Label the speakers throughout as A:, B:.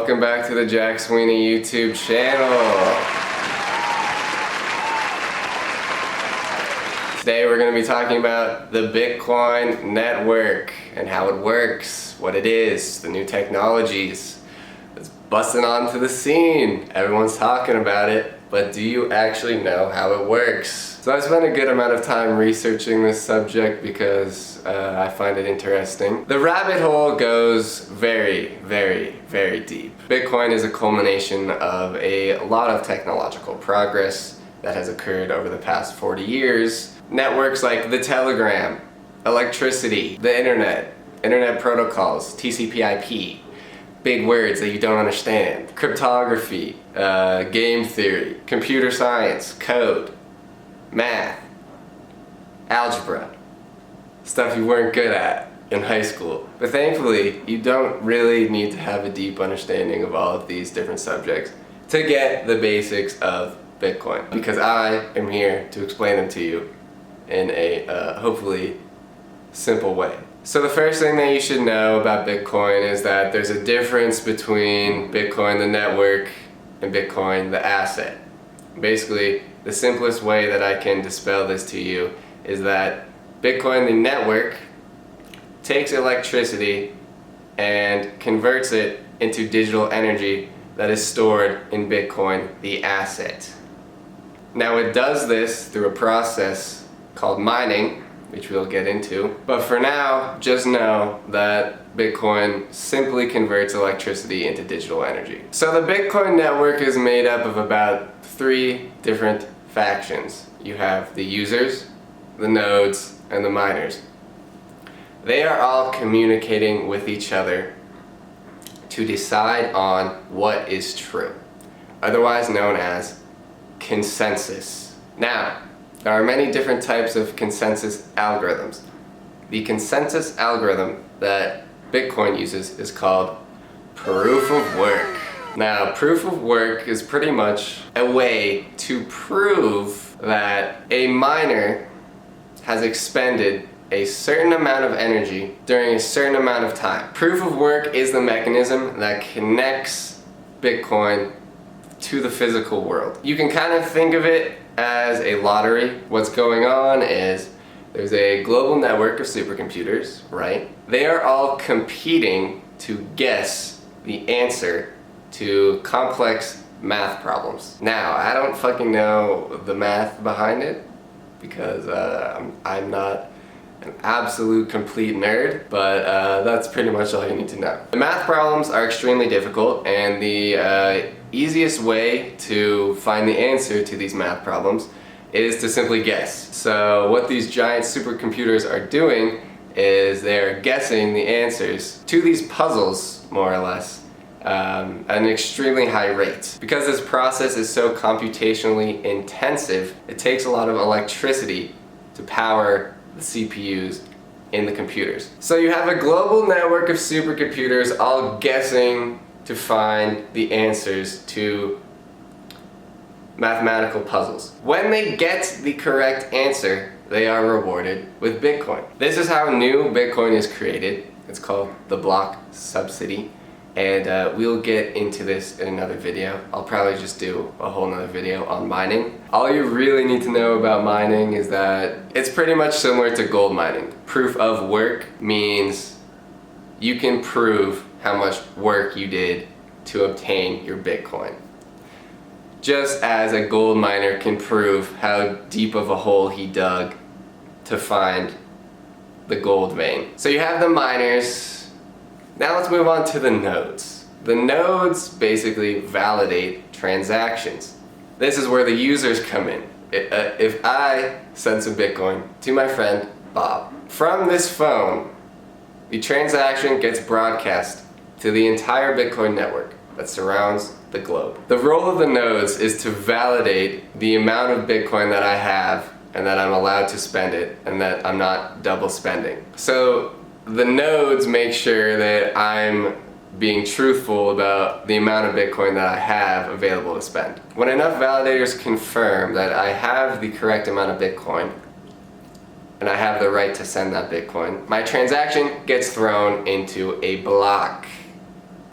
A: Welcome back to the Jack Sweeney YouTube channel. Today we're going to be talking about the Bitcoin network and how it works, what it is, the new technologies. It's busting onto the scene. Everyone's talking about it, but do you actually know how it works? So I spent a good amount of time researching this subject because I find it interesting. The rabbit hole goes very, very, very deep. Bitcoin is a culmination of a lot of technological progress that has occurred over the past 40 years. Networks like the telegram, electricity, the internet protocols, TCP/IP, big words that you don't understand, cryptography, game theory, computer science, code, math, algebra, stuff you weren't good at in high school. But thankfully, you don't really need to have a deep understanding of all of these different subjects to get the basics of Bitcoin, because I am here to explain them to you in a hopefully simple way. So the first thing that you should know about Bitcoin is that there's a difference between Bitcoin the network and Bitcoin the asset. Basically, the simplest way that I can dispel this to you is that Bitcoin the network takes electricity and converts it into digital energy that is stored in Bitcoin the asset. Now it does this through a process called mining, which we'll get into. But for now, just know that Bitcoin simply converts electricity into digital energy. So the Bitcoin network is made up of about 3 different factions. You have the users, the nodes, and the miners. They are all communicating with each other to decide on what is true, otherwise known as consensus. Now, there are many different types of consensus algorithms. The consensus algorithm that Bitcoin uses is called proof of work. Now, proof of work is pretty much a way to prove that a miner has expended a certain amount of energy during a certain amount of time. Proof of work is the mechanism that connects Bitcoin to the physical world. You can kind of think of it as a lottery. What's going on is there's a global network of supercomputers, right? They are all competing to guess the answer to complex math problems. Now, I don't fucking know the math behind it because I'm not an absolute complete nerd, but that's pretty much all you need to know. The math problems are extremely difficult, and the easiest way to find the answer to these math problems is to simply guess. So what these giant supercomputers are doing is they're guessing the answers to these puzzles, more or less, at an extremely high rate. Because this process is so computationally intensive, it takes a lot of electricity to power the CPUs in the computers. So you have a global network of supercomputers all guessing to find the answers to mathematical puzzles. When they get the correct answer, they are rewarded with Bitcoin. This is how new Bitcoin is created. It's called the block subsidy, and we'll get into this in another video. I'll probably just do a whole nother video on mining. All you really need to know about mining is that it's pretty much similar to gold mining. Proof of work means you can prove how much work you did to obtain your Bitcoin. Just as a gold miner can prove how deep of a hole he dug to find the gold vein. So you have the miners. Now let's move on to the nodes. The nodes basically validate transactions. This is where the users come in. If I send some Bitcoin to my friend Bob, from this phone, the transaction gets broadcast to the entire Bitcoin network that surrounds the globe. The role of the nodes is to validate the amount of Bitcoin that I have and that I'm allowed to spend it and that I'm not double spending. So the nodes make sure that I'm being truthful about the amount of Bitcoin that I have available to spend. When enough validators confirm that I have the correct amount of Bitcoin and I have the right to send that Bitcoin, my transaction gets thrown into a block.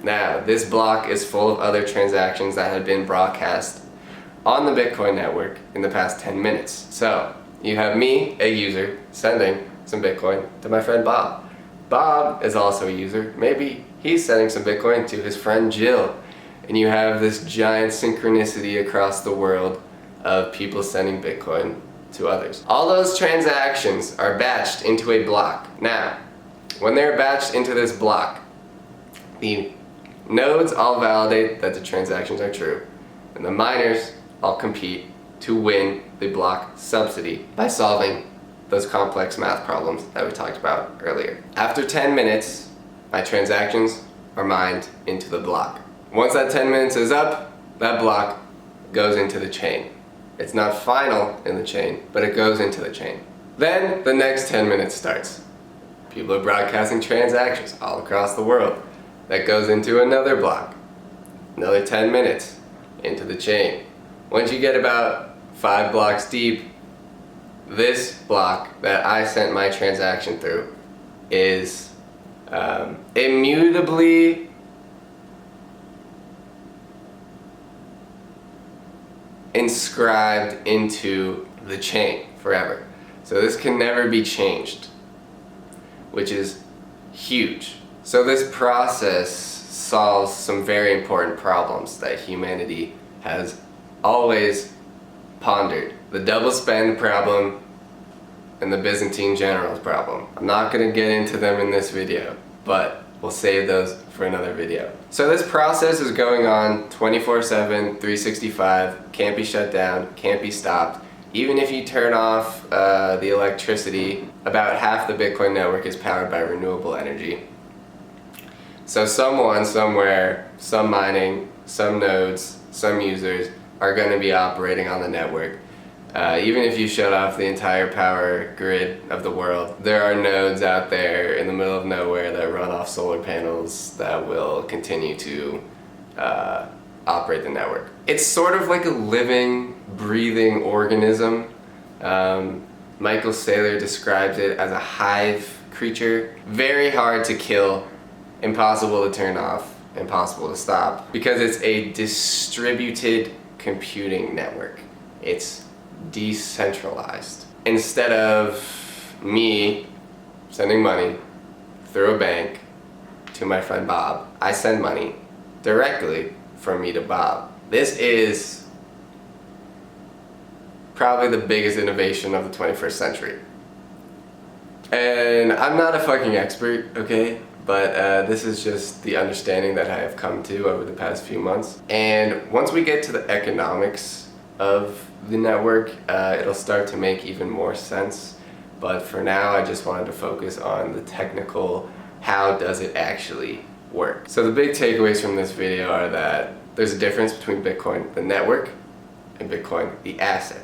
A: Now, this block is full of other transactions that had been broadcast on the Bitcoin network in the past 10 minutes. So, you have me, a user, sending some Bitcoin to my friend Bob. Bob is also a user. Maybe he's sending some Bitcoin to his friend Jill. And you have this giant synchronicity across the world of people sending Bitcoin to others. All those transactions are batched into a block. Now, when they're batched into this block, the nodes all validate that the transactions are true, and the miners all compete to win the block subsidy by solving those complex math problems that we talked about earlier. After 10 minutes, my transactions are mined into the block. Once that 10 minutes is up, that block goes into the chain. It's not final in the chain, but it goes into the chain. Then the next 10 minutes starts. People are broadcasting transactions all across the world. That goes into another block. Another 10 minutes into the chain. Once you get about 5 blocks deep, this block that I sent my transaction through is immutably inscribed into the chain forever. So this can never be changed, which is huge. So this process solves some very important problems that humanity has always pondered. The double spend problem and the Byzantine generals problem. I'm not going to get into them in this video, but we'll save those for another video. So this process is going on 24/7, 365, can't be shut down, can't be stopped. Even if you turn off the electricity, about half the Bitcoin network is powered by renewable energy. So someone, somewhere, some mining, some nodes, some users are going to be operating on the network. Even if you shut off the entire power grid of the world, there are nodes out there in the middle of nowhere that run off solar panels that will continue to operate the network. It's sort of like a living, breathing organism. Michael Saylor describes it as a hive creature. Very hard to kill, impossible to turn off, impossible to stop, because it's a distributed computing network. It's decentralized. Instead of me sending money through a bank to my friend Bob, I send money directly from me to Bob. This is probably the biggest innovation of the 21st century. And I'm not a fucking expert, okay? But this is just the understanding that I have come to over the past few months. And once we get to the economics of the network, it'll start to make even more sense. But for now, I just wanted to focus on the technical, how does it actually work? So the big takeaways from this video are that there's a difference between Bitcoin, the network, and Bitcoin, the asset.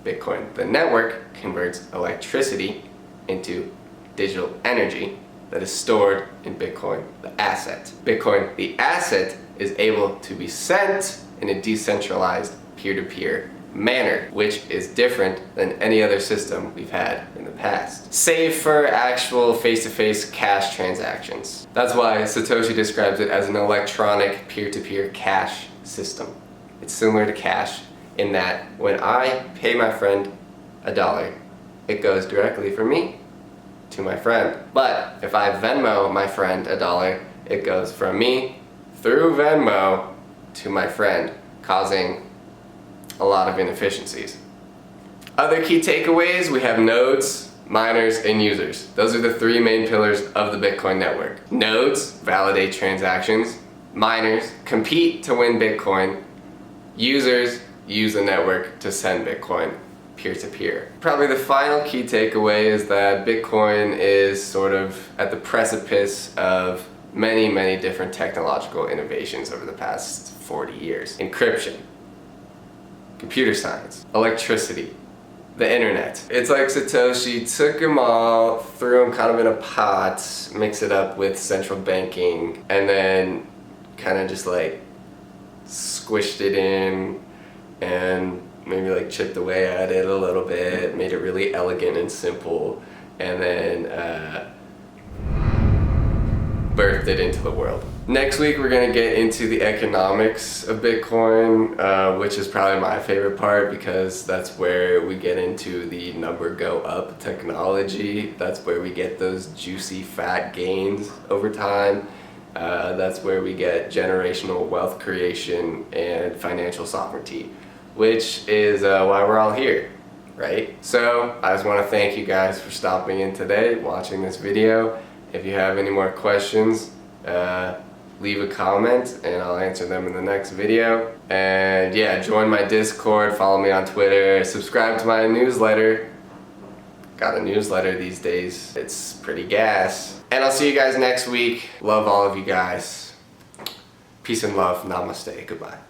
A: Bitcoin, the network, converts electricity into digital energy that is stored in Bitcoin, the asset. Bitcoin, the asset, is able to be sent in a decentralized peer-to-peer manner, which is different than any other system we've had in the past, save for actual face-to-face cash transactions. That's why Satoshi describes it as an electronic peer-to-peer cash system. It's similar to cash in that when I pay my friend $1, it goes directly from me to my friend. But if I Venmo my friend $1, it goes from me through Venmo to my friend, causing a lot of inefficiencies. Other key takeaways, we have nodes, miners, and users. Those are the three main pillars of the Bitcoin network. Nodes validate transactions, miners compete to win Bitcoin, users use the network to send Bitcoin peer-to-peer. Probably the final key takeaway is that Bitcoin is sort of at the precipice of many, many different technological innovations over the past 40 years. Encryption, computer science, electricity, the internet. It's like Satoshi took them all, threw them kind of in a pot, mixed it up with central banking, and then kind of just like squished it in and maybe like chipped away at it a little bit, made it really elegant and simple, and then birthed it into the world. Next week we're going to get into the economics of Bitcoin, which is probably my favorite part because that's where we get into the number go up technology. That's where we get those juicy fat gains over time. That's where we get generational wealth creation and financial sovereignty, which is why we're all here, right? So I just want to thank you guys for stopping in today, watching this video. If you have any more questions, leave a comment and I'll answer them in the next video. And yeah, join my Discord, follow me on Twitter, subscribe to my newsletter. Got a newsletter these days. It's pretty gas. And I'll see you guys next week. Love all of you guys. Peace and love. Namaste. Goodbye.